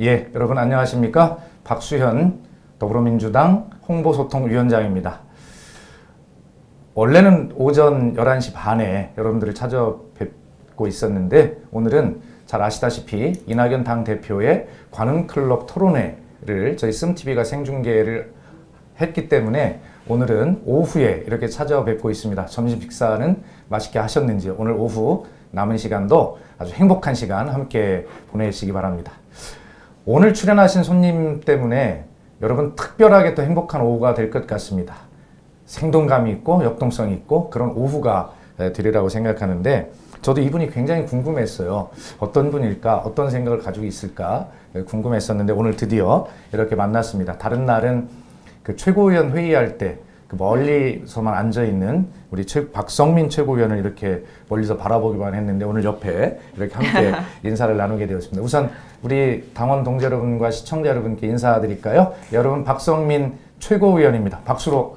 예, 여러분 안녕하십니까? 박수현 더불어민주당 홍보소통위원장입니다. 원래는 오전 11시 반에 여러분들을 찾아뵙고 있었는데 오늘은 잘 아시다시피 이낙연 당대표의 관훈클럽 토론회를 저희 씀TV가 생중계를 했기 때문에 오늘은 오후에 이렇게 찾아뵙고 있습니다. 점심 식사는 맛있게 하셨는지 오늘 오후 남은 시간도 아주 행복한 시간 함께 보내시기 바랍니다. 오늘 출연하신 손님 때문에 여러분 특별하게 또 행복한 오후가 될 것 같습니다. 생동감이 있고 역동성이 있고 그런 오후가 되리라고 생각하는데 저도 이분이 굉장히 궁금했어요. 어떤 분일까? 어떤 생각을 가지고 있을까? 궁금했었는데 오늘 드디어 이렇게 만났습니다. 다른 날은 그 최고위원 회의할 때 그 멀리서만 앉아있는 우리 박성민 최고위원을 이렇게 멀리서 바라보기만 했는데 오늘 옆에 이렇게 함께 인사를 나누게 되었습니다. 우선 우리 당원 동지 여러분과 시청자 여러분께 인사드릴까요? 여러분 박성민 최고위원입니다. 박수로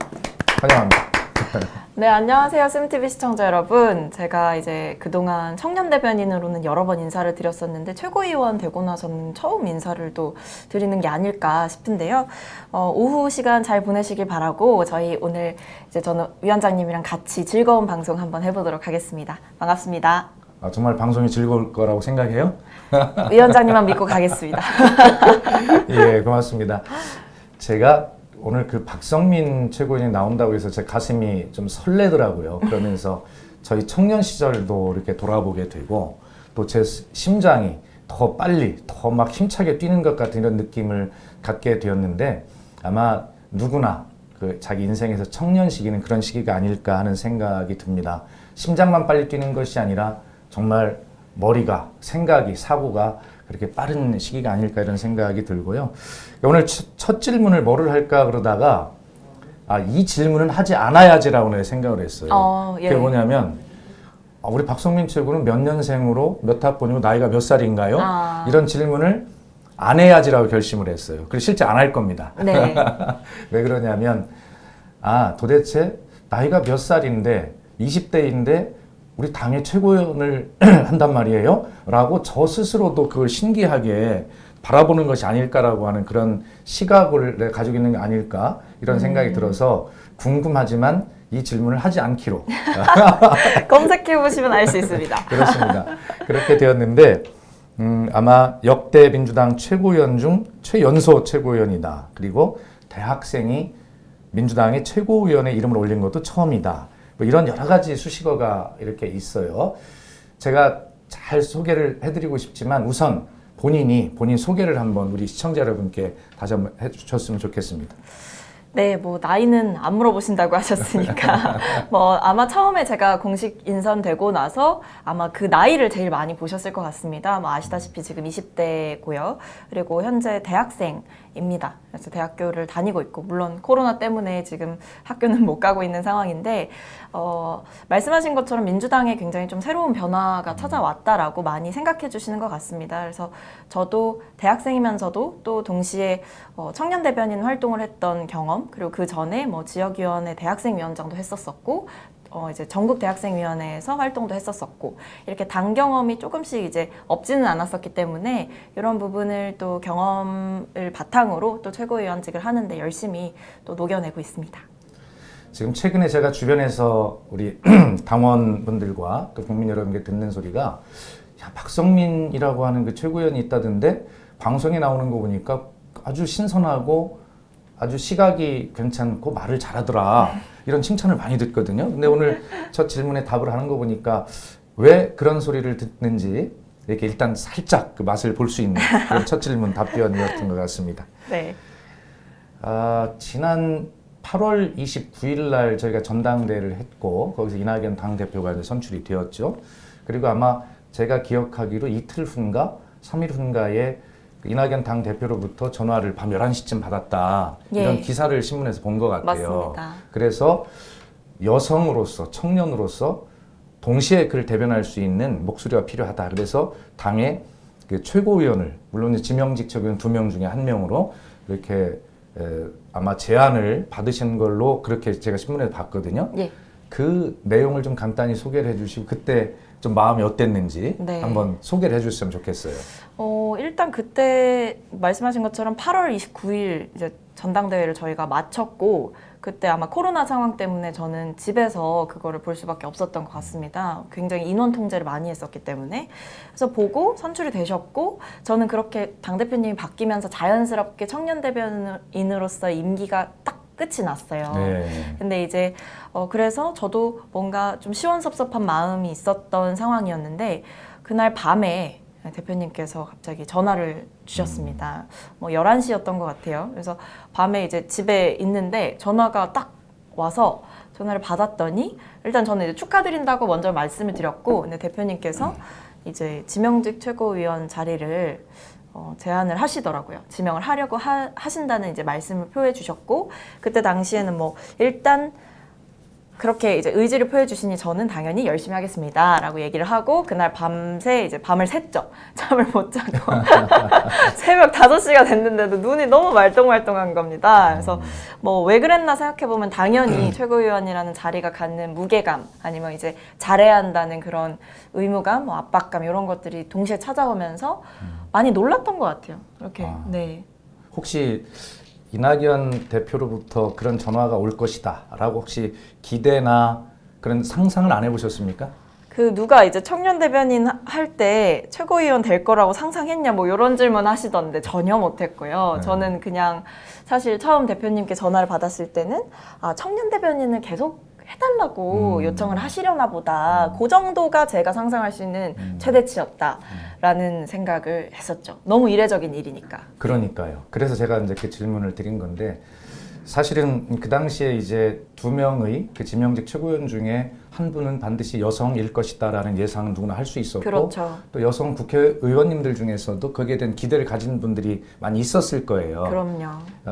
환영합니다. 네, 안녕하세요. 씀TV 시청자 여러분. 제가 이제 그동안 청년 대변인으로는 여러 번 인사를 드렸었는데 최고위원 되고 나서는 처음 인사를 또 드리는 게 아닐까 싶은데요. 오후 시간 잘 보내시길 바라고 저희 오늘 이제 저는 위원장님이랑 같이 즐거운 방송 한번 해보도록 하겠습니다. 반갑습니다. 정말 방송이 즐거울 거라고 생각해요? 위원장님만 믿고 가겠습니다. 예, 고맙습니다. 제가 오늘 그 박성민 최고위원이 나온다고 해서 제 가슴이 좀 설레더라고요. 그러면서 저희 청년 시절도 이렇게 돌아보게 되고 또 제 심장이 더 빨리 더 막 힘차게 뛰는 것 같은 이런 느낌을 갖게 되었는데 아마 누구나 그 자기 인생에서 청년 시기는 그런 시기가 아닐까 하는 생각이 듭니다. 심장만 빨리 뛰는 것이 아니라 정말 머리가, 생각이, 사고가 그렇게 빠른 시기가 아닐까 이런 생각이 들고요. 오늘 첫 질문을 뭐를 할까 그러다가 이 질문은 하지 않아야지라고 생각을 했어요. 예. 그게 뭐냐면 우리 박성민 최고는 몇 년생으로 몇 학번이고 나이가 몇 살인가요? 이런 질문을 안 해야지라고 결심을 했어요. 그리고 실제 안 할 겁니다. 네. 왜 그러냐면 도대체 나이가 몇 살인데 20대인데 우리 당의 최고위원을 한단 말이에요? 라고 저 스스로도 그걸 신기하게 바라보는 것이 아닐까라고 하는 그런 시각을 가지고 있는 게 아닐까 이런 생각이 들어서 궁금하지만 이 질문을 하지 않기로 검색해보시면 알 수 있습니다. 그렇습니다. 그렇게 되었는데 아마 역대 민주당 최고위원 중 최연소 최고위원이다. 그리고 대학생이 민주당의 최고위원의 이름을 올린 것도 처음이다. 뭐 이런 여러 가지 수식어가 이렇게 있어요. 제가 잘 소개를 해드리고 싶지만 우선 본인 소개를 한번 우리 시청자 여러분께 다시 한번 해주셨으면 좋겠습니다. 네, 뭐 나이는 안 물어보신다고 하셨으니까 뭐 아마 처음에 제가 공식 인선되고 나서 아마 그 나이를 제일 많이 보셨을 것 같습니다. 뭐 아시다시피 지금 20대고요. 그리고 현재 대학생입니다. 그래서 대학교를 다니고 있고 물론 코로나 때문에 지금 학교는 못 가고 있는 상황인데 말씀하신 것처럼 민주당에 굉장히 좀 새로운 변화가 찾아왔다라고 많이 생각해 주시는 것 같습니다. 그래서 저도 대학생이면서도 또 동시에 청년 대변인 활동을 했던 경험 그리고 그 전에 뭐 지역위원회 대학생위원장도 했었었고 이제 전국 대학생위원회에서 활동도 했었었고 이렇게 당 경험이 조금씩 이제 없지는 않았었기 때문에 이런 부분을 또 경험을 바탕으로 또 최고위원직을 하는데 열심히 또 녹여내고 있습니다. 지금 최근에 제가 주변에서 우리 당원분들과 또 국민 여러분께 듣는 소리가 박성민이라고 하는 그 최고위원이 있다던데 방송에 나오는 거 보니까 아주 신선하고 아주 시각이 괜찮고 말을 잘하더라 이런 칭찬을 많이 듣거든요. 근데 오늘 첫 질문에 답을 하는 거 보니까 왜 그런 소리를 듣는지 이렇게 일단 살짝 그 맛을 볼 수 있는 그런 첫 질문 답변이었던 것 같습니다. 네. 지난 8월 29일 날 저희가 전당대회를 했고 거기서 이낙연 당대표가 이제 선출이 되었죠. 그리고 아마 제가 기억하기로 이틀 후인가 3일 후인가에 이낙연 당대표로부터 전화를 밤 11시쯤 받았다. 이런 기사를 신문에서 본 것 같아요. 맞습니다. 그래서 여성으로서 청년으로서 동시에 그를 대변할 수 있는 목소리가 필요하다. 그래서 당의 그 최고위원을 물론 지명직 최고위원 2명 중에 1명으로 이렇게 아마 제안을 받으신 걸로 그렇게 제가 신문에서 봤거든요. 예. 그 내용을 좀 간단히 소개를 해주시고 그때 좀 마음이 어땠는지 네. 한번 소개를 해주셨으면 좋겠어요. 일단 그때 말씀하신 것처럼 8월 29일 이제 전당대회를 저희가 마쳤고 그때 아마 코로나 상황 때문에 저는 집에서 그거를 볼 수밖에 없었던 것 같습니다. 굉장히 인원 통제를 많이 했었기 때문에. 그래서 보고 선출이 되셨고 저는 그렇게 당대표님이 바뀌면서 자연스럽게 청년 대변인으로서 임기가 딱 끝이 났어요. 네. 근데 이제 그래서 저도 뭔가 좀 시원섭섭한 마음이 있었던 상황이었는데 그날 밤에 대표님께서 갑자기 전화를 주셨습니다. 뭐 11시였던 것 같아요. 그래서 밤에 이제 집에 있는데 전화가 딱 와서 전화를 받았더니 일단 저는 이제 축하드린다고 먼저 말씀을 드렸고 근데 대표님께서 이제 지명직 최고위원 자리를 제안을 하시더라고요. 지명을 하려고 하신다는 이제 말씀을 표해 주셨고 그때 당시에는 뭐 일단 그렇게 이제 의지를 표해 주시니 저는 당연히 열심히 하겠습니다라고 얘기를 하고 그날 밤새 이제 밤을 샜죠. 잠을 못 자고 새벽 5시가 됐는데도 눈이 너무 말똥말똥한 겁니다. 그래서 뭐 왜 그랬나 생각해 보면 당연히 최고위원이라는 자리가 갖는 무게감 아니면 이제 잘해야 한다는 그런 의무감, 뭐 압박감 이런 것들이 동시에 찾아오면서 많이 놀랐던 것 같아요. 이렇게 네. 혹시 이낙연 대표로부터 그런 전화가 올 것이다 라고 혹시 기대나 그런 상상을 안 해보셨습니까? 그 누가 이제 청년 대변인 할 때 최고위원 될 거라고 상상했냐 뭐 이런 질문 하시던데 전혀 못했고요. 네. 저는 그냥 사실 처음 대표님께 전화를 받았을 때는 청년 대변인을 계속 해달라고 요청을 하시려나 보다. 그 정도가 제가 상상할 수 있는 최대치였다라는 생각을 했었죠. 너무 이례적인 일이니까. 그러니까요. 그래서 제가 이제 그 질문을 드린 건데 사실은 그 당시에 이제 2명의 그 지명직 최고위원 중에 한 분은 반드시 여성일 것이다라는 예상은 누구나 할 수 있었고 그렇죠. 또 여성 국회의원님들 중에서도 거기에 대한 기대를 가진 분들이 많이 있었을 거예요. 그럼요.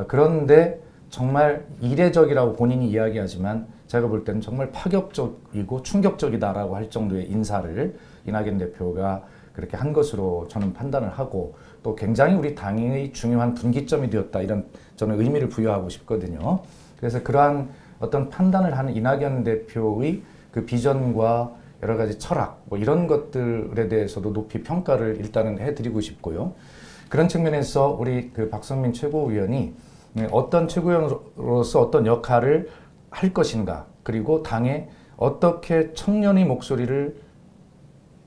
그런데 정말 이례적이라고 본인이 이야기하지만 제가 볼 때는 정말 파격적이고 충격적이다라고 할 정도의 인사를 이낙연 대표가 그렇게 한 것으로 저는 판단을 하고 또 굉장히 우리 당의 중요한 분기점이 되었다 이런 저는 의미를 부여하고 싶거든요. 그래서 그러한 어떤 판단을 하는 이낙연 대표의 그 비전과 여러 가지 철학 뭐 이런 것들에 대해서도 높이 평가를 일단은 해드리고 싶고요. 그런 측면에서 우리 그 박성민 최고위원이 어떤 최고위원으로서 어떤 역할을 할 것인가 그리고 당에 어떻게 청년의 목소리를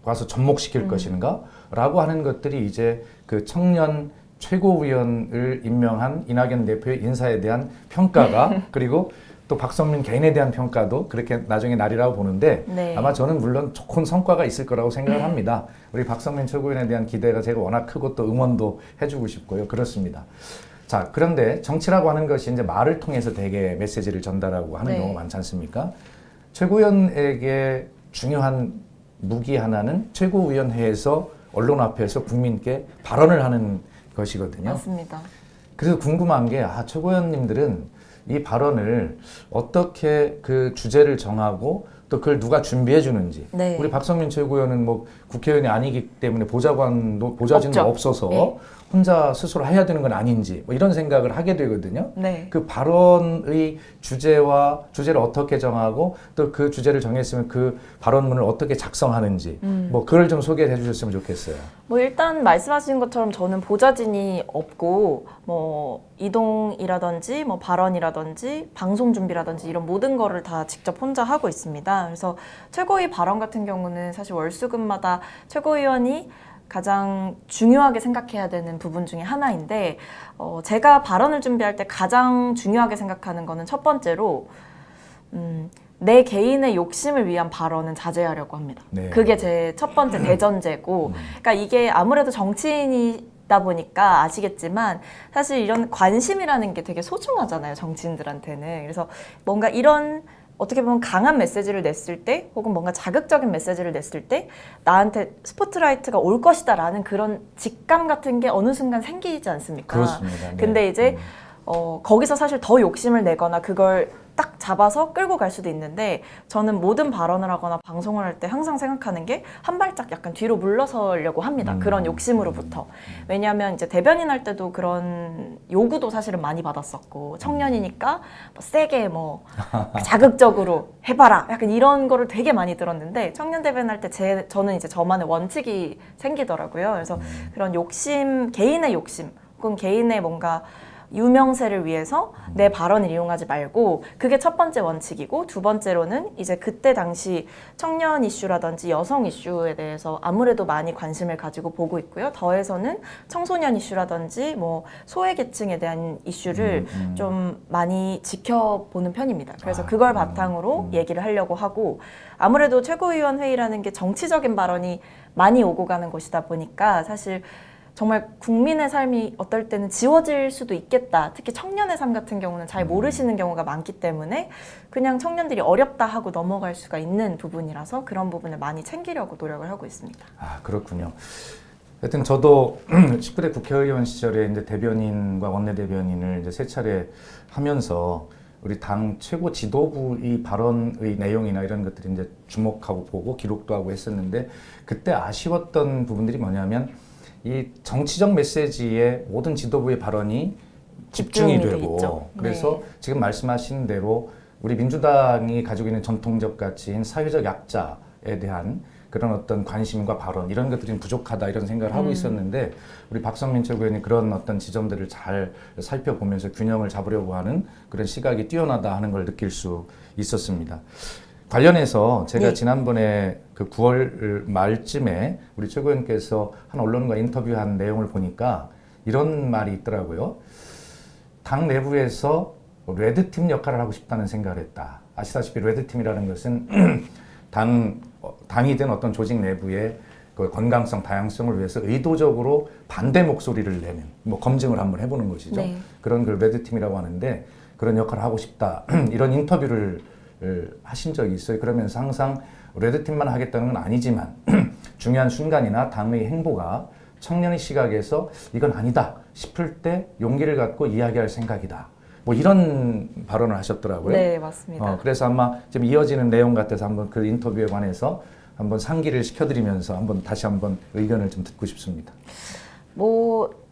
와서 접목시킬 것인가 라고 하는 것들이 이제 그 청년 최고위원을 임명한 이낙연 대표의 인사에 대한 평가가 그리고 또 박성민 개인에 대한 평가도 그렇게 나중에 날이라고 보는데 네. 아마 저는 물론 좋은 성과가 있을 거라고 생각을 합니다. 우리 박성민 최고위원에 대한 기대가 제가 워낙 크고 또 응원도 해주고 싶고요. 그렇습니다. 자, 그런데 정치라고 하는 것이 이제 말을 통해서 되게 메시지를 전달하고 하는 네. 경우가 많지 않습니까? 최고위원에게 중요한 무기 하나는 최고위원회에서 언론 앞에서 국민께 발언을 하는 것이거든요. 맞습니다. 그래서 궁금한 게 최고위원님들은 이 발언을 어떻게 그 주제를 정하고 또 그걸 누가 준비해 주는지. 네. 우리 박성민 최고위원은 뭐 국회의원이 아니기 때문에 보좌진도 없죠. 없어서 네. 혼자 스스로 해야 되는 건 아닌지 뭐 이런 생각을 하게 되거든요. 네. 그 발언의 주제를 어떻게 정하고 또 그 주제를 정했으면 그 발언문을 어떻게 작성하는지 뭐 그걸 좀 소개해 주셨으면 좋겠어요. 뭐 일단 말씀하신 것처럼 저는 보좌진이 없고 뭐 이동이라든지 뭐 발언이라든지 방송 준비라든지 이런 모든 거를 다 직접 혼자 하고 있습니다. 그래서 최고위 발언 같은 경우는 사실 월수금마다 최고위원이 가장 중요하게 생각해야 되는 부분 중에 하나인데 제가 발언을 준비할 때 가장 중요하게 생각하는 거는 첫 번째로 내 개인의 욕심을 위한 발언은 자제하려고 합니다. 네. 그게 제 첫 번째 대전제고 그러니까 이게 아무래도 정치인이다 보니까 아시겠지만 사실 이런 관심이라는 게 되게 소중하잖아요. 정치인들한테는. 그래서 뭔가 이런 어떻게 보면 강한 메시지를 냈을 때 혹은 뭔가 자극적인 메시지를 냈을 때 나한테 스포트라이트가 올 것이다 라는 그런 직감 같은 게 어느 순간 생기지 않습니까? 그렇습니다. 네. 근데 이제 거기서 사실 더 욕심을 내거나 그걸 딱 잡아서 끌고 갈 수도 있는데 저는 모든 발언을 하거나 방송을 할 때 항상 생각하는 게 한 발짝 약간 뒤로 물러서려고 합니다. 그런 욕심으로부터. 왜냐하면 이제 대변인 할 때도 그런 요구도 사실은 많이 받았었고 청년이니까 뭐 세게 뭐 자극적으로 해봐라 약간 이런 거를 되게 많이 들었는데 청년 대변인 할 때 저는 이제 저만의 원칙이 생기더라고요. 그래서 그런 욕심, 개인의 욕심 혹은 개인의 뭔가 유명세를 위해서 내 발언을 이용하지 말고 그게 첫 번째 원칙이고 두 번째로는 이제 그때 당시 청년 이슈라든지 여성 이슈에 대해서 아무래도 많이 관심을 가지고 보고 있고요. 더해서는 청소년 이슈라든지 뭐 소외계층에 대한 이슈를 좀 많이 지켜보는 편입니다. 그래서 그걸 바탕으로 얘기를 하려고 하고 아무래도 최고위원 회의라는 게 정치적인 발언이 많이 오고 가는 곳이다 보니까 사실 정말 국민의 삶이 어떨 때는 지워질 수도 있겠다. 특히 청년의 삶 같은 경우는 잘 모르시는 경우가 많기 때문에 그냥 청년들이 어렵다 하고 넘어갈 수가 있는 부분이라서 그런 부분을 많이 챙기려고 노력을 하고 있습니다. 아, 그렇군요. 하여튼 저도 19대 국회의원 시절에 이제 대변인과 원내대변인을 이제 세 차례 하면서 우리 당 최고 지도부의 발언의 내용이나 이런 것들이 이제 주목하고 보고 기록도 하고 했었는데 그때 아쉬웠던 부분들이 뭐냐면 이 정치적 메시지에 모든 지도부의 발언이 집중이 되고 있죠. 그래서 네. 지금 말씀하신 대로 우리 민주당이 가지고 있는 전통적 가치인 사회적 약자에 대한 그런 어떤 관심과 발언 이런 것들이 부족하다 이런 생각을 하고 있었는데 우리 박성민 최고위원이 그런 어떤 지점들을 잘 살펴보면서 균형을 잡으려고 하는 그런 시각이 뛰어나다 하는 걸 느낄 수 있었습니다. 관련해서 제가 네. 지난번에 그 9월 말쯤에 우리 최고위원께서 한 언론과 인터뷰한 내용을 보니까 이런 말이 있더라고요. 당 내부에서 레드팀 역할을 하고 싶다는 생각을 했다. 아시다시피 레드팀이라는 것은 당이든 어떤 조직 내부의 그 건강성, 다양성을 위해서 의도적으로 반대 목소리를 내는 뭐 검증을 한번 해보는 것이죠. 네. 그런 걸 레드팀이라고 하는데 그런 역할을 하고 싶다. 이런 인터뷰를 하신 적이 있어요. 그러면서 항상 레드팀만 하겠다는 건 아니지만 중요한 순간이나 당의 행보가 청년의 시각에서 이건 아니다 싶을 때 용기를 갖고 이야기할 생각이다. 뭐 이런 발언을 하셨더라고요. 네, 맞습니다. 그래서 아마 좀 이어지는 내용 같아서 한번 그 인터뷰에 관해서 한번 상기를 시켜드리면서 다시 한번 의견을 좀 듣고 싶습니다. 뭐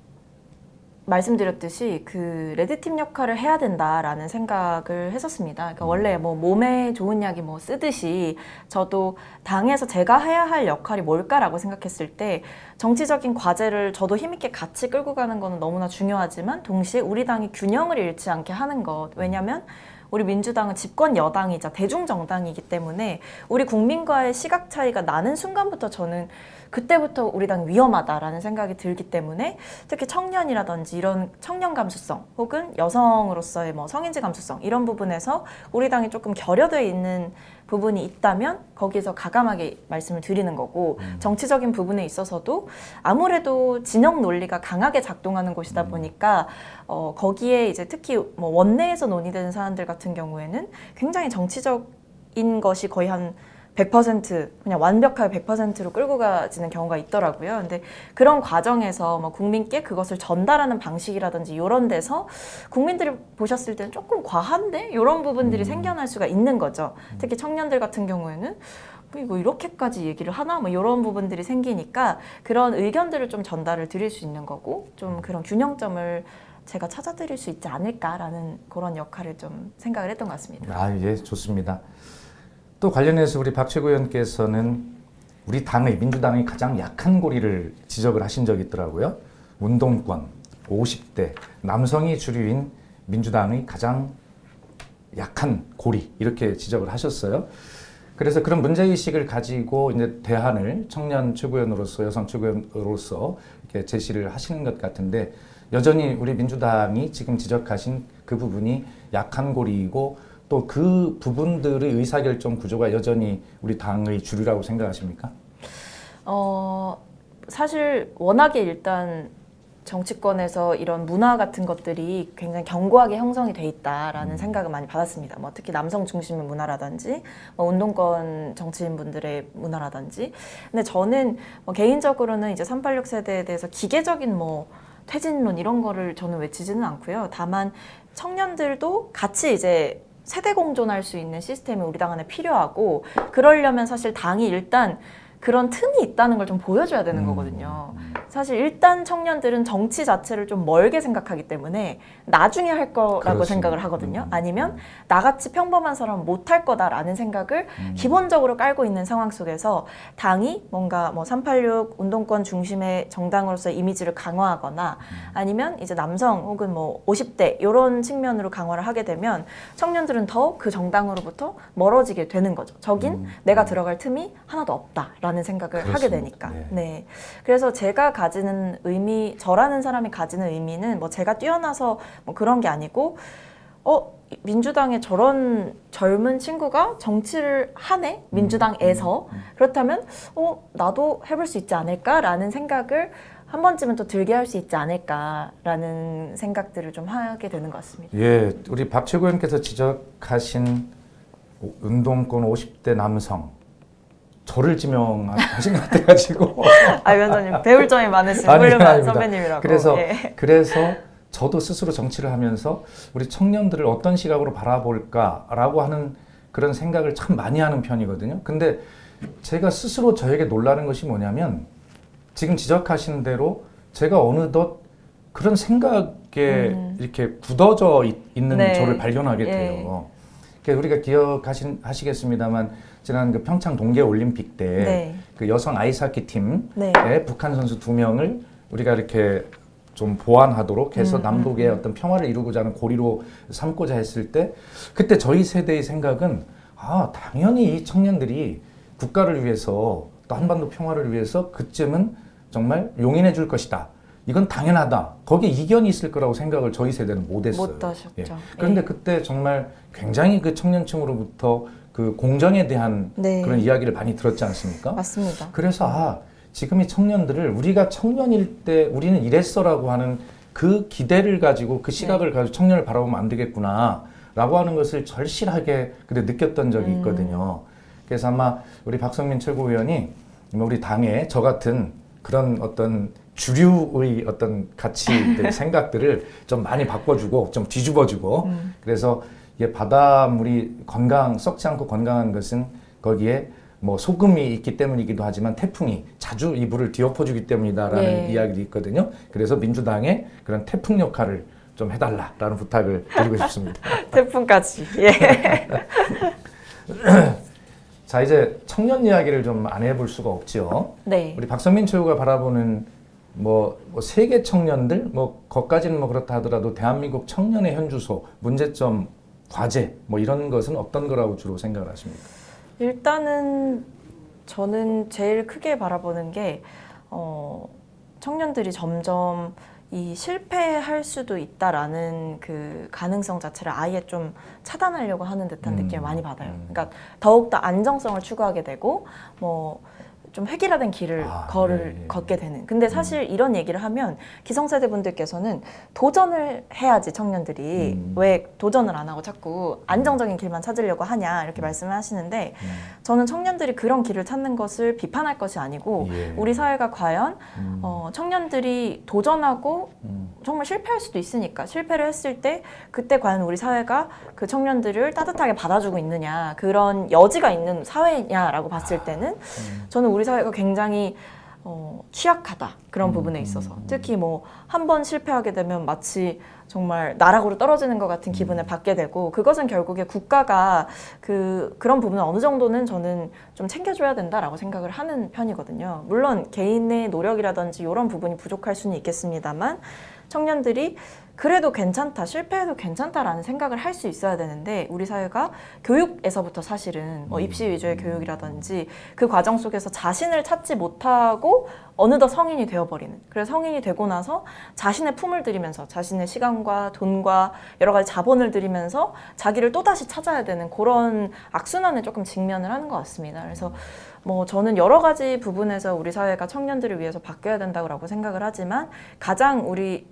말씀드렸듯이 그 레드팀 역할을 해야 된다라는 생각을 했었습니다. 그러니까 원래 뭐 몸에 좋은 약이 뭐 쓰듯이 저도 당에서 제가 해야 할 역할이 뭘까라고 생각했을 때 정치적인 과제를 저도 힘있게 같이 끌고 가는 거는 너무나 중요하지만 동시에 우리 당이 균형을 잃지 않게 하는 것. 왜냐하면 우리 민주당은 집권 여당이자 대중정당이기 때문에 우리 국민과의 시각 차이가 나는 순간부터 저는 그때부터 우리 당이 위험하다라는 생각이 들기 때문에 특히 청년이라든지 이런 청년 감수성 혹은 여성으로서의 뭐 성인지 감수성 이런 부분에서 우리 당이 조금 결여되어 있는 부분이 있다면 거기서 가감하게 말씀을 드리는 거고 정치적인 부분에 있어서도 아무래도 진영 논리가 강하게 작동하는 곳이다 보니까 거기에 이제 특히 뭐 원내에서 논의되는 사안들 같은 경우에는 굉장히 정치적인 것이 거의 한 100% 그냥 완벽하게 100%로 끌고 가지는 경우가 있더라고요. 근데 그런 과정에서 뭐 국민께 그것을 전달하는 방식이라든지 이런 데서 국민들이 보셨을 때는 조금 과한데 이런 부분들이 생겨날 수가 있는 거죠. 특히 청년들 같은 경우에는 뭐 이거 이렇게까지 얘기를 하나? 뭐 이런 부분들이 생기니까 그런 의견들을 좀 전달을 드릴 수 있는 거고 좀 그런 균형점을 제가 찾아드릴 수 있지 않을까라는 그런 역할을 좀 생각을 했던 것 같습니다. 아, 예, 좋습니다. 또 관련해서 우리 박 최고위원께서는 우리 당의 민주당의 가장 약한 고리를 지적을 하신 적이 있더라고요. 운동권, 50대, 남성이 주류인 민주당의 가장 약한 고리 이렇게 지적을 하셨어요. 그래서 그런 문제의식을 가지고 이제 대안을 청년 최고위원으로서 여성 최고위원으로서 이렇게 제시를 하시는 것 같은데 여전히 우리 민주당이 지금 지적하신 그 부분이 약한 고리이고 또 그 부분들의 의사결정 구조가 여전히 우리 당의 주류라고 생각하십니까? 사실 워낙에 일단 정치권에서 이런 문화 같은 것들이 굉장히 견고하게 형성이 돼 있다라는 생각을 많이 받았습니다. 뭐 특히 남성 중심의 문화라든지 뭐 운동권 정치인분들의 문화라든지. 근데 저는 뭐 개인적으로는 이제 386 세대에 대해서 기계적인 뭐 퇴진론 이런 거를 저는 외치지는 않고요. 다만 청년들도 같이 이제 세대 공존할 수 있는 시스템이 우리 당 안에 필요하고, 그러려면 사실 당이 일단 그런 틈이 있다는 걸 좀 보여줘야 되는 거거든요. 사실 일단 청년들은 정치 자체를 좀 멀게 생각하기 때문에 나중에 할 거라고 그렇습니다. 생각을 하거든요. 아니면 나같이 평범한 사람은 못할 거다라는 생각을 기본적으로 깔고 있는 상황 속에서 당이 뭔가 뭐 386 운동권 중심의 정당으로서 이미지를 강화하거나 아니면 이제 남성 혹은 뭐 50대 이런 측면으로 강화를 하게 되면 청년들은 더 그 정당으로부터 멀어지게 되는 거죠. 저긴 내가 들어갈 틈이 하나도 없다라는 생각을 하게 그렇습니다. 되니까. 네. 네. 그래서 제가 가지는 의미, 저라는 사람이 가지는 의미는 뭐 제가 뛰어나서 뭐 그런 게 아니고, 민주당에 저런 젊은 친구가 정치를 하네? 민주당에서. 그렇다면, 나도 해볼 수 있지 않을까라는 생각을 한 번쯤은 또 들게 할 수 있지 않을까라는 생각들을 좀 하게 되는 것 같습니다. 예, 우리 박 최고위원께서 지적하신 운동권 50대 남성, 저를 지명하신 것 같아가지고. 위원장님 배울 점이 많으신 아니, 훌륭한 아닙니다. 선배님이라고. 그래서 예. 저도 스스로 정치를 하면서 우리 청년들을 어떤 시각으로 바라볼까라고 하는 그런 생각을 참 많이 하는 편이거든요. 근데 제가 스스로 저에게 놀라는 것이 뭐냐면, 지금 지적하신 대로 제가 어느덧 그런 생각에 이렇게 굳어져 있는 네. 저를 발견하게 돼요. 그러니까 우리가 기억하시겠습니다만 지난 그 평창 동계올림픽 때 네. 그 여성 아이스하키 팀의 네. 북한 선수 2명을 우리가 이렇게 좀 보완하도록 해서 남북의 어떤 평화를 이루고자 하는 고리로 삼고자 했을 때, 그때 저희 세대의 생각은 당연히 이 청년들이 국가를 위해서 또 한반도 평화를 위해서 그쯤은 정말 용인해 줄 것이다. 이건 당연하다. 거기에 이견이 있을 거라고 생각을 저희 세대는 못 했어요. 못 하셨죠. 그런데 그때 정말 굉장히 그 청년층으로부터 그 공정에 대한 네. 그런 이야기를 많이 들었지 않습니까? 맞습니다. 그래서 지금 이 청년들을 우리가 청년일 때 우리는 이랬어라고 하는 그 기대를 가지고 그 시각을 가지고 청년을 바라보면 안 되겠구나 라고 하는 것을 절실하게 그때 느꼈던 적이 있거든요. 그래서 아마 우리 박성민 최고위원이 우리 당에 저 같은 그런 어떤 주류의 어떤 가치들, 생각들을 좀 많이 바꿔주고 좀 뒤집어주고 그래서 이게 바닷물이 썩지 않고 건강한 것은 거기에 뭐 소금이 있기 때문이기도 하지만 태풍이 자주 이 물을 뒤엎어주기 때문이다라는 네. 이야기도 있거든요. 그래서 민주당의 그런 태풍 역할을 좀 해달라라는 부탁을 드리고 싶습니다. 태풍까지. 예. 자, 이제 청년 이야기를 좀 안 해볼 수가 없죠. 네. 우리 박성민 최고가 바라보는 뭐 세계 청년들 거까지는 그렇다 하더라도 대한민국 청년의 현주소, 문제점, 과제 이런 것은 어떤 거라고 주로 생각을 하십니까? 일단은 저는 제일 크게 바라보는 게 청년들이 점점 이 실패할 수도 있다라는 그 가능성 자체를 아예 좀 차단하려고 하는 듯한 느낌을 많이 받아요. 그러니까 더욱더 안정성을 추구하게 되고 좀 획일화된 길을 걷게 되는. 근데 사실 이런 얘기를 하면 기성세대 분들께서는 도전을 해야지 청년들이 왜 도전을 안 하고 자꾸 안정적인 길만 찾으려고 하냐 이렇게 말씀을 하시는데, 저는 청년들이 그런 길을 찾는 것을 비판할 것이 아니고 우리 사회가 과연 청년들이 도전하고 정말 실패할 수도 있으니까 실패를 했을 때 그때 과연 우리 사회가 그 청년들을 따뜻하게 받아주고 있느냐, 그런 여지가 있는 사회냐라고 봤을 때는 저는 우리 사회가 굉장히 취약하다, 그런 부분에 있어서. 특히 한 번 실패하게 되면 마치 정말 나락으로 떨어지는 것 같은 기분을 받게 되고, 그것은 결국에 국가가 그런 부분은 어느 정도는 저는 좀 챙겨줘야 된다라고 생각을 하는 편이거든요. 물론 개인의 노력이라든지 이런 부분이 부족할 수는 있겠습니다만 청년들이 그래도 괜찮다, 실패해도 괜찮다라는 생각을 할 수 있어야 되는데, 우리 사회가 교육에서부터 사실은 입시 위주의 교육이라든지 그 과정 속에서 자신을 찾지 못하고 어느덧 성인이 되어버리는, 그래서 성인이 되고 나서 자신의 품을 들이면서 자신의 시간과 돈과 여러 가지 자본을 들이면서 자기를 또다시 찾아야 되는 그런 악순환에 조금 직면을 하는 것 같습니다. 그래서 저는 여러 가지 부분에서 우리 사회가 청년들을 위해서 바뀌어야 된다고 생각을 하지만, 가장 우리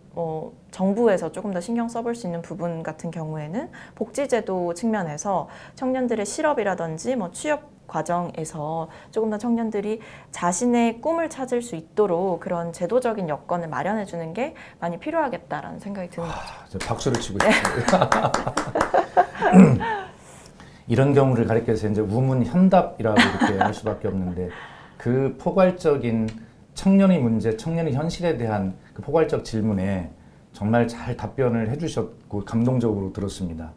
정부에서 조금 더 신경 써볼 수 있는 부분 같은 경우에는 복지제도 측면에서 청년들의 실업이라든지 취업 과정에서 조금 더 청년들이 자신의 꿈을 찾을 수 있도록 그런 제도적인 여건을 마련해 주는 게 많이 필요하겠다라는 생각이 드는 거죠. 저 박수를 치고 싶습니다. 이런 경우를 가리켜서 이제 우문 현답이라고 이렇게 할 수밖에 없는데 그 포괄적인 청년의 문제, 청년의 현실에 대한 그 포괄적 질문에 정말 잘 답변을 해주셨고 감동적으로 들었습니다.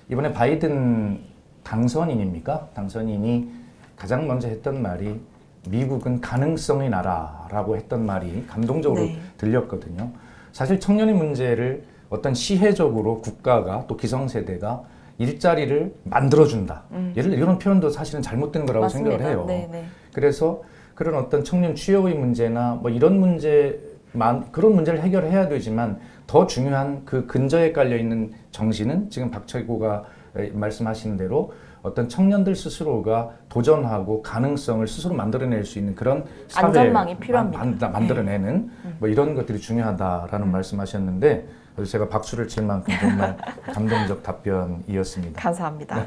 이번에 바이든 당선인입니까? 당선인이 가장 먼저 했던 말이 미국은 가능성의 나라라고 했던 말이 감동적으로 네. 들렸거든요. 사실 청년의 문제를 어떤 시혜적으로 국가가 또 기성세대가 일자리를 만들어준다. 예를 들어 이런 표현도 사실은 잘못된 거라고 맞습니다. 생각을 해요. 네네. 그래서 그런 어떤 청년 취업의 문제나 뭐 이런 그런 문제를 해결해야 되지만 더 중요한 그 근저에 깔려 있는 정신은 지금 박 최고가 말씀하신 대로 어떤 청년들 스스로가 도전하고 가능성을 스스로 만들어낼 수 있는 그런 사회 안전망이 필요합니다. 만들어내는 뭐 이런 것들이 중요하다라는 말씀하셨는데 그래서 제가 박수를 칠 만큼 정말 감동적 답변이었습니다. 감사합니다.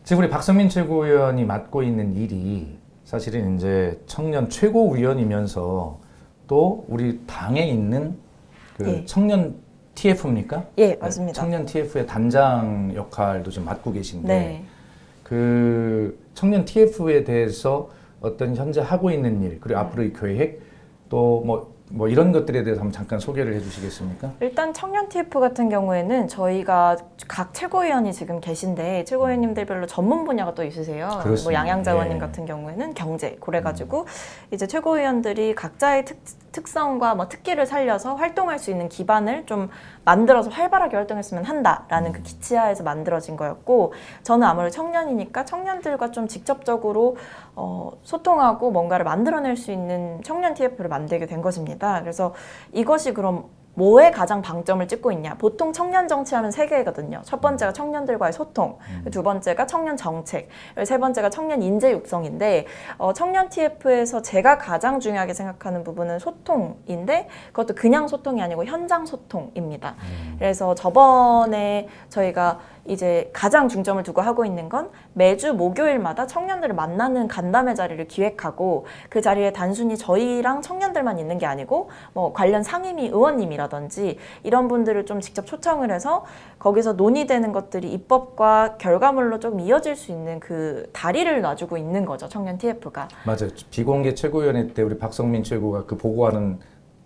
지금 우리 박성민 최고위원이 맡고 있는 일이 사실은 이제 청년 최고위원이면서 또 우리 당에 있는 그 예. 청년 TF입니까? 예, 맞습니다. 청년 TF의 단장 역할도 좀 맡고 계신데 네. 그 청년 TF에 대해서 어떤 현재 하고 있는 일 그리고 앞으로의 계획 또 뭐 이런 것들에 대해서 한번 잠깐 소개를 해주시겠습니까? 일단 청년 TF 같은 경우에는 저희가 각 최고위원이 지금 계신데 최고위원님들별로 전문 분야가 또 있으세요. 그렇습니다. 뭐 양양자원님 예. 같은 경우에는 경제, 그래가지고 이제 최고위원들이 각자의 특성과 뭐 특기를 살려서 활동할 수 있는 기반을 좀 만들어서 활발하게 활동했으면 한다라는 그 기치하에서 만들어진 거였고 저는 아무래도 청년이니까 청년들과 좀 직접적으로 소통하고 뭔가를 만들어낼 수 있는 청년 TF를 만들게 된 것입니다. 그래서 이것이 그럼 뭐에 가장 방점을 찍고 있냐? 보통 청년 정치하면 세 개거든요. 첫 번째가 청년들과의 소통, 두 번째가 청년 정책, 세 번째가 청년 인재 육성인데 청년 TF에서 제가 가장 중요하게 생각하는 부분은 소통인데 그것도 그냥 소통이 아니고 현장 소통입니다. 그래서 저번에 저희가 이제 가장 중점을 두고 하고 있는 건 매주 목요일마다 청년들을 만나는 간담회 자리를 기획하고 그 자리에 단순히 저희랑 청년들만 있는 게 아니고 뭐 관련 상임위 의원님이라든지 이런 분들을 좀 직접 초청을 해서 거기서 논의되는 것들이 입법과 결과물로 좀 이어질 수 있는 그 다리를 놔주고 있는 거죠. 청년 TF가. 맞아요. 비공개 최고위원회 때 우리 박성민 최고가 그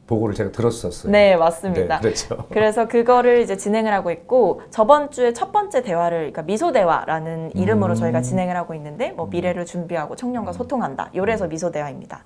보고를 제가 들었었어요. 네, 맞습니다. 네, 그렇죠. 그래서 그거를 이제 진행을 하고 있고 저번 주에 첫 번째 대화를 그러니까 미소대화라는 이름으로 저희가 진행을 하고 있는데 뭐 미래를 준비하고 청년과 소통한다. 요래서 미소대화입니다.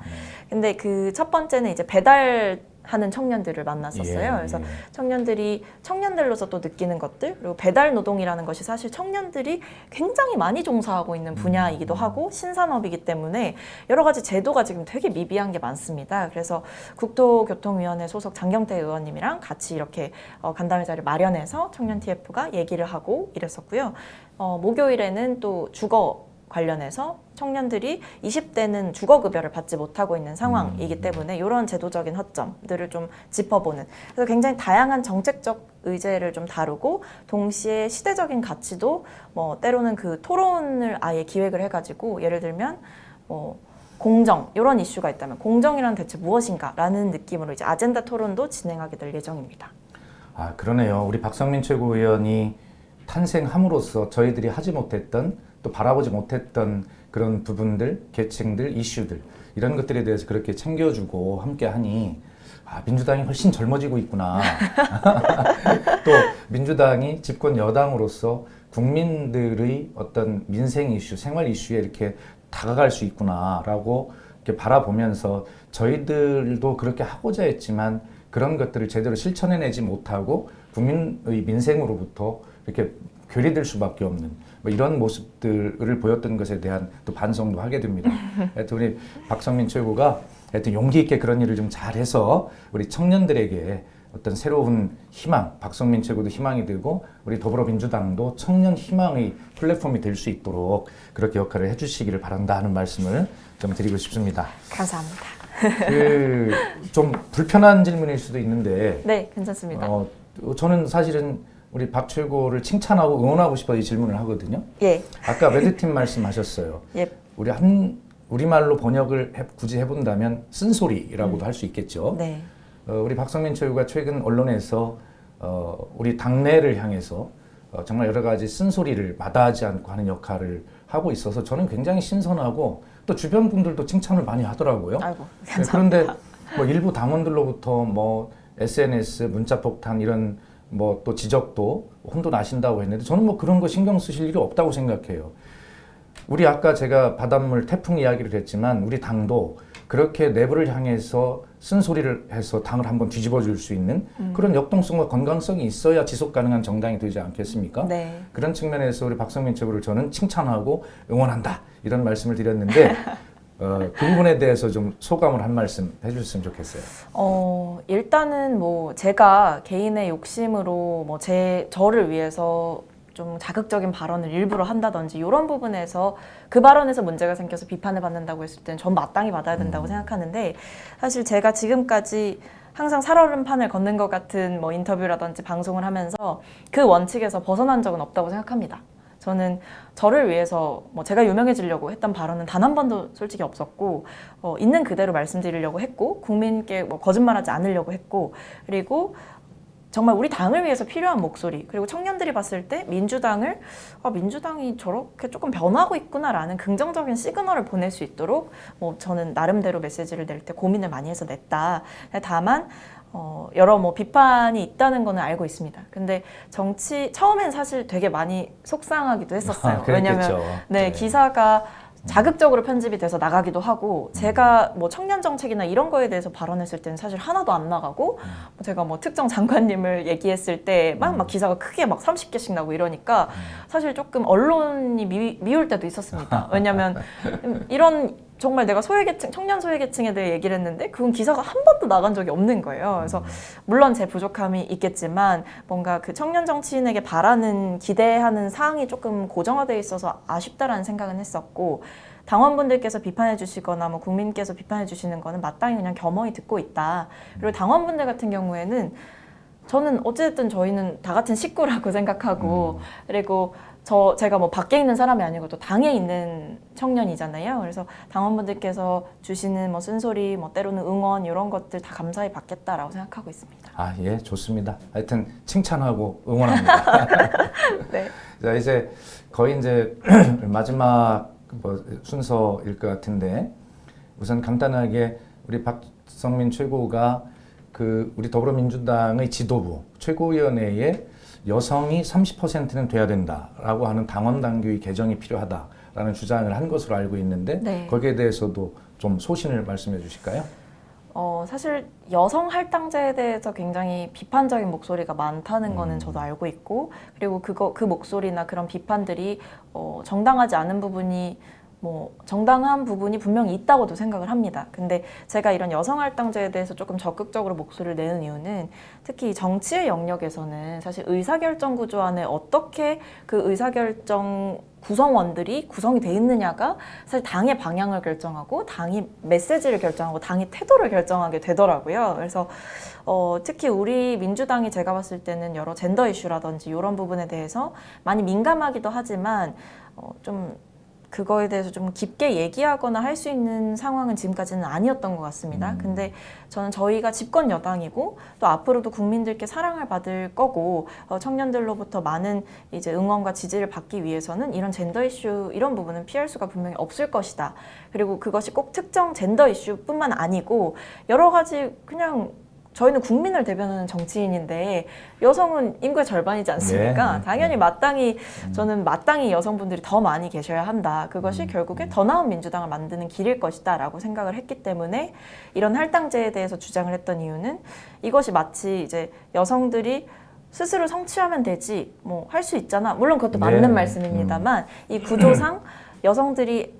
근데 그 첫 번째는 이제 배달하는 청년들을 만났었어요. 예, 그래서 예. 청년들이 청년들로서 또 느끼는 것들 그리고 배달 노동이라는 것이 사실 청년들이 굉장히 많이 종사하고 있는 분야이기도 하고 신산업이기 때문에 여러 가지 제도가 지금 되게 미비한 게 많습니다. 그래서 국토교통위원회 소속 장경태 의원님이랑 같이 이렇게 간담회 자리를 마련해서 청년 TF가 얘기를 하고 이랬었고요. 목요일에는 또 주거 관련해서 청년들이 20대는 주거급여를 받지 못하고 있는 상황이기 때문에 이런 제도적인 허점들을 좀 짚어보는 그래서 굉장히 다양한 정책적 의제를 좀 다루고 동시에 시대적인 가치도 뭐 때로는 그 토론을 아예 기획을 해가지고 예를 들면 뭐 공정 이런 이슈가 있다면 공정이란 대체 무엇인가라는 느낌으로 이제 아젠다 토론도 진행하게 될 예정입니다. 아 그러네요. 우리 박성민 최고위원이 탄생함으로써 저희들이 하지 못했던 또 바라보지 못했던 그런 부분들, 계층들, 이슈들 이런 것들에 대해서 그렇게 챙겨주고 함께하니 민주당이 훨씬 젊어지고 있구나. 또 민주당이 집권 여당으로서 국민들의 어떤 민생 이슈, 생활 이슈에 이렇게 다가갈 수 있구나라고 이렇게 바라보면서 저희들도 그렇게 하고자 했지만 그런 것들을 제대로 실천해내지 못하고 국민의 민생으로부터 이렇게 괴리될 수밖에 없는 뭐 이런 모습들을 보였던 것에 대한 또 반성도 하게 됩니다. 하여튼 우리 박성민 최고가 하여튼 용기 있게 그런 일을 좀 잘해서 우리 청년들에게 어떤 새로운 희망, 박성민 최고도 희망이 되고 우리 더불어민주당도 청년 희망의 플랫폼이 될 수 있도록 그렇게 역할을 해주시기를 바란다 하는 말씀을 좀 드리고 싶습니다. 감사합니다. 좀 불편한 질문일 수도 있는데 네, 괜찮습니다. 저는 사실은 우리 박 최고를 칭찬하고 응원하고 싶어 이 질문을 하거든요. 예. 아까 레드팀 말씀하셨어요. 예. 우리말로 번역을 굳이 해본다면 쓴소리라고도 할 수 있겠죠. 네. 우리 박성민 최고가 최근 언론에서 우리 당내를 향해서 정말 여러 가지 쓴소리를 마다하지 않고 하는 역할을 하고 있어서 저는 굉장히 신선하고 또 주변 분들도 칭찬을 많이 하더라고요. 아이고, 네, 감사합니다. 그런데 뭐 일부 당원들로부터 뭐 SNS, 문자폭탄 이런 뭐 또 지적도 혼도 나신다고 했는데 저는 뭐 그런 거 신경 쓰실 일이 없다고 생각해요. 우리 아까 제가 바닷물 태풍 이야기를 했지만 우리 당도 그렇게 내부를 향해서 쓴소리를 해서 당을 한번 뒤집어 줄 수 있는 그런 역동성과 건강성이 있어야 지속 가능한 정당이 되지 않겠습니까? 네. 그런 측면에서 우리 박성민 최고를 저는 칭찬하고 응원한다 이런 말씀을 드렸는데 그 부분에 대해서 좀 소감을 한 말씀 해주셨으면 좋겠어요. 일단은 뭐 제가 개인의 욕심으로 뭐 저를 위해서 좀 자극적인 발언을 일부러 한다든지 이런 부분에서 그 발언에서 문제가 생겨서 비판을 받는다고 했을 때는 전 마땅히 받아야 된다고 생각하는데 사실 제가 지금까지 항상 살얼음 판을 걷는 것 같은 뭐 인터뷰라든지 방송을 하면서 그 원칙에서 벗어난 적은 없다고 생각합니다. 저는 저를 위해서 뭐 제가 유명해지려고 했던 발언은 단 한 번도 솔직히 없었고 있는 그대로 말씀드리려고 했고 국민께 뭐 거짓말하지 않으려고 했고 그리고 정말 우리 당을 위해서 필요한 목소리 그리고 청년들이 봤을 때 민주당이 저렇게 조금 변하고 있구나라는 긍정적인 시그널을 보낼 수 있도록 뭐 저는 나름대로 메시지를 낼 때 고민을 많이 해서 냈다. 다만 여러 뭐 비판이 있다는 거는 알고 있습니다. 근데 처음엔 사실 되게 많이 속상하기도 했었어요. 왜냐면 네, 기사가 자극적으로 편집이 돼서 나가기도 하고 제가 뭐 청년 정책이나 이런 거에 대해서 발언했을 때는 사실 하나도 안 나가고 제가 뭐 특정 장관님을 얘기했을 때만 막 기사가 크게 막 30개씩 나고 이러니까 사실 조금 언론이 미울 때도 있었습니다. 왜냐면 이런 정말 내가 소외계층, 청년 소외계층에 대해 얘기를 했는데 그건 기사가 한 번도 나간 적이 없는 거예요. 그래서 물론 제 부족함이 있겠지만 뭔가 그 청년 정치인에게 바라는 기대하는 사항이 조금 고정화되어 있어서 아쉽다라는 생각은 했었고 당원분들께서 비판해 주시거나 뭐 국민께서 비판해 주시는 거는 마땅히 그냥 겸허히 듣고 있다. 그리고 당원분들 같은 경우에는 저는 어쨌든 저희는 다 같은 식구라고 생각하고 그리고 제가 뭐 밖에 있는 사람이 아니고 또 당에 있는 청년이잖아요. 그래서 당원분들께서 주시는 뭐 쓴소리, 뭐 때로는 응원 이런 것들 다 감사히 받겠다라고 생각하고 있습니다. 아, 예, 좋습니다. 하여튼 칭찬하고 응원합니다. 네. 자, 이제 거의 이제 마지막 뭐 순서일 것 같은데 우선 간단하게 우리 박성민 최고가 그 우리 더불어민주당의 지도부 최고위원회에 여성이 30%는 돼야 된다라고 하는 당원 당규의 개정이 필요하다라는 주장을 한 것으로 알고 있는데 네. 거기에 대해서도 좀 소신을 말씀해 주실까요? 사실 여성 할당제에 대해서 굉장히 비판적인 목소리가 많다는 거는 저도 알고 있고 그리고 그 목소리나 그런 비판들이 정당하지 않은 부분이 뭐 정당한 부분이 분명히 있다고도 생각을 합니다. 근데 제가 이런 여성 할당제에 대해서 조금 적극적으로 목소리를 내는 이유는 특히 정치의 영역에서는 사실 의사결정 구조 안에 어떻게 그 의사결정 구성원들이 구성이 돼 있느냐가 사실 당의 방향을 결정하고 당이 메시지를 결정하고 당의 태도를 결정하게 되더라고요. 그래서 특히 우리 민주당이 제가 봤을 때는 여러 젠더 이슈라든지 이런 부분에 대해서 많이 민감하기도 하지만 좀 그거에 대해서 좀 깊게 얘기하거나 할 수 있는 상황은 지금까지는 아니었던 것 같습니다. 근데 저는 저희가 집권 여당이고 또 앞으로도 국민들께 사랑을 받을 거고 청년들로부터 많은 이제 응원과 지지를 받기 위해서는 이런 젠더 이슈 이런 부분은 피할 수가 분명히 없을 것이다. 그리고 그것이 꼭 특정 젠더 이슈뿐만 아니고 여러 가지 그냥 저희는 국민을 대변하는 정치인인데 여성은 인구의 절반이지 않습니까? 네. 당연히 마땅히 저는 마땅히 여성분들이 더 많이 계셔야 한다. 그것이 결국에 더 나은 민주당을 만드는 길일 것이다 라고 생각을 했기 때문에 이런 할당제에 대해서 주장을 했던 이유는 이것이 마치 이제 여성들이 스스로 성취하면 되지 뭐 할 수 있잖아. 물론 그것도 맞는 말씀입니다만 이 구조상 여성들이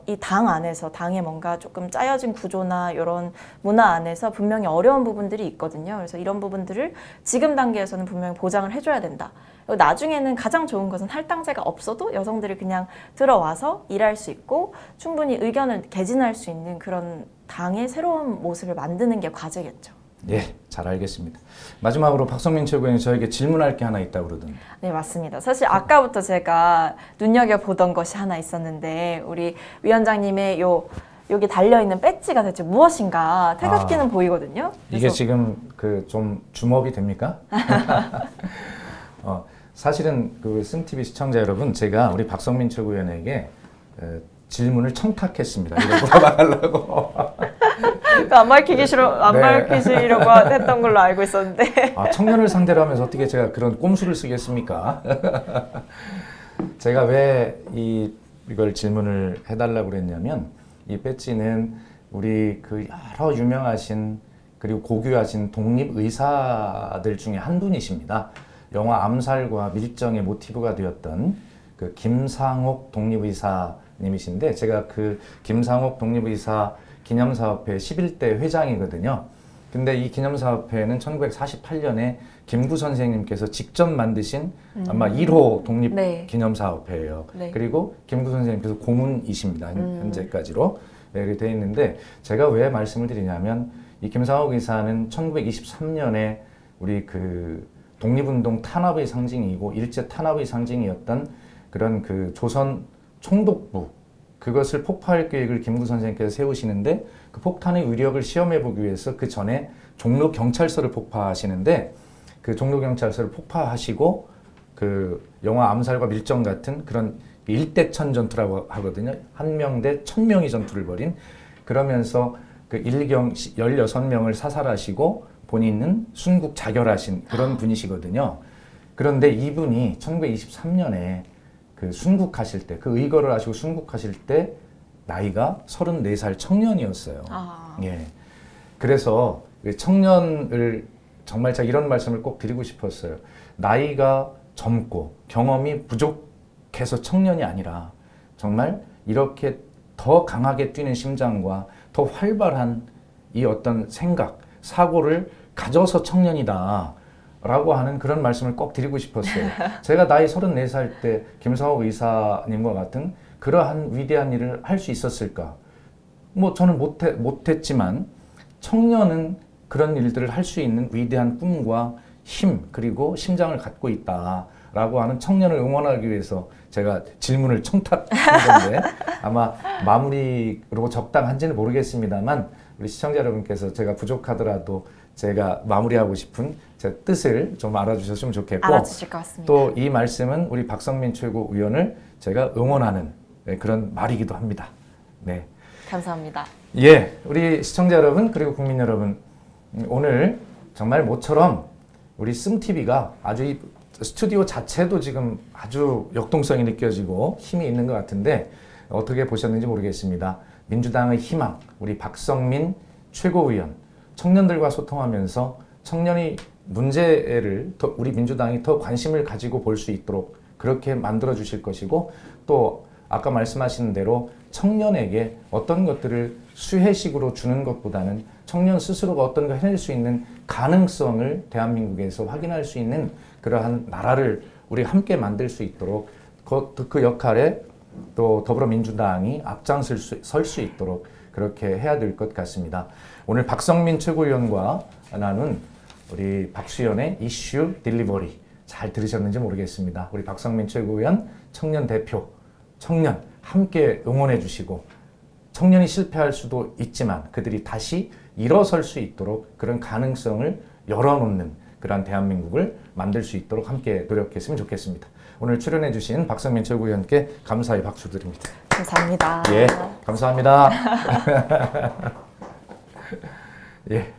이 당 안에서 당의 뭔가 조금 짜여진 구조나 이런 문화 안에서 분명히 어려운 부분들이 있거든요. 그래서 이런 부분들을 지금 단계에서는 분명히 보장을 해줘야 된다. 그리고 나중에는 가장 좋은 것은 할당제가 없어도 여성들이 그냥 들어와서 일할 수 있고 충분히 의견을 개진할 수 있는 그런 당의 새로운 모습을 만드는 게 과제겠죠. 예, 잘 알겠습니다. 마지막으로 박성민 최고위원이 저에게 질문할 게 하나 있다고 그러던데. 네, 맞습니다. 사실 아까부터 제가 눈여겨보던 것이 하나 있었는데 우리 위원장님의 여기 달려있는 배지가 대체 무엇인가 태극기는 보이거든요. 이게 그래서 지금 그 좀 주목이 됩니까? 사실은 그 씀TV 시청자 여러분, 제가 우리 박성민 최고위원에게 질문을 청탁했습니다. 이거 물어봐달라고. 안 밝히시려고 네. 했던 걸로 알고 있었는데. 청년을 상대로 하면서 어떻게 제가 그런 꼼수를 쓰겠습니까? 제가 왜 이걸 질문을 해달라고 그랬냐면, 이 배지는 우리 그 여러 유명하신 그리고 고귀하신 독립의사들 중에 한 분이십니다. 영화 암살과 밀정의 모티브가 되었던 그 김상옥 독립의사님이신데, 제가 그 김상옥 독립의사 기념사업회 11대 회장이거든요. 근데 이 기념사업회는 1948년에 김구 선생님께서 직접 만드신 아마 1호 독립 네. 기념사업회예요. 네. 그리고 김구 선생님께서 고문이십니다. 현재까지로. 네, 이렇게 되어 있는데, 제가 왜 말씀을 드리냐면, 이 김상옥 의사는 1923년에 우리 그 독립운동 탄압의 상징이고 일제 탄압의 상징이었던 그런 그 조선 총독부, 그것을 폭파할 계획을 김구 선생님께서 세우시는데, 그 폭탄의 위력을 시험해 보기 위해서 그 전에 종로 경찰서를 폭파하시는데, 그 종로 경찰서를 폭파하시고 그 영화 암살과 밀정 같은 그런 일대천 전투라고 하거든요. 1명 대 1000명의 전투를 벌인, 그러면서 그 일경 16명을 사살하시고 본인은 순국 자결하신 그런 분이시거든요. 그런데 이분이 1923년에 그 순국하실 때, 그 의거를 하시고 순국하실 때 나이가 34살 청년이었어요. 예. 그래서 청년을 정말 제가 이런 말씀을 꼭 드리고 싶었어요. 나이가 젊고 경험이 부족해서 청년이 아니라 정말 이렇게 더 강하게 뛰는 심장과 더 활발한 이 어떤 생각, 사고를 가져서 청년이다 라고 하는 그런 말씀을 꼭 드리고 싶었어요. 제가 나이 34살 때 김상옥 의사님과 같은 그러한 위대한 일을 할 수 있었을까? 뭐 저는 못했지만 청년은 그런 일들을 할 수 있는 위대한 꿈과 힘, 그리고 심장을 갖고 있다라고 하는 청년을 응원하기 위해서 제가 질문을 청탁한 건데, 아마 마무리로 적당한지는 모르겠습니다만 우리 시청자 여러분께서 제가 부족하더라도 제가 마무리하고 싶은 제 뜻을 좀 알아주셨으면 좋겠고, 알아주실 것 같습니다. 또 이 말씀은 우리 박성민 최고위원을 제가 응원하는 그런 말이기도 합니다. 네. 감사합니다. 예, 우리 시청자 여러분 그리고 국민 여러분, 오늘 정말 모처럼 우리 씀TV가 아주 이 스튜디오 자체도 지금 아주 역동성이 느껴지고 힘이 있는 것 같은데, 어떻게 보셨는지 모르겠습니다. 민주당의 희망, 우리 박성민 최고위원, 청년들과 소통하면서 청년이 문제를 더 우리 민주당이 더 관심을 가지고 볼 수 있도록 그렇게 만들어 주실 것이고, 또 아까 말씀하신 대로 청년에게 어떤 것들을 수혜식으로 주는 것보다는 청년 스스로가 어떤 걸 해낼 수 있는 가능성을 대한민국에서 확인할 수 있는 그러한 나라를 우리 함께 만들 수 있도록 그 역할에 또 더불어민주당이 설 수 있도록 그렇게 해야 될 것 같습니다. 오늘 박성민 최고위원과 나눈 우리 박수현의 이슈 딜리버리 잘 들으셨는지 모르겠습니다. 우리 박성민 최고위원 청년 대표, 청년 함께 응원해 주시고, 청년이 실패할 수도 있지만 그들이 다시 일어설 수 있도록 그런 가능성을 열어놓는 그런 대한민국을 만들 수 있도록 함께 노력했으면 좋겠습니다. 오늘 출연해 주신 박성민 최고위원께 감사의 박수 드립니다. 감사합니다. 예, 감사합니다. 예.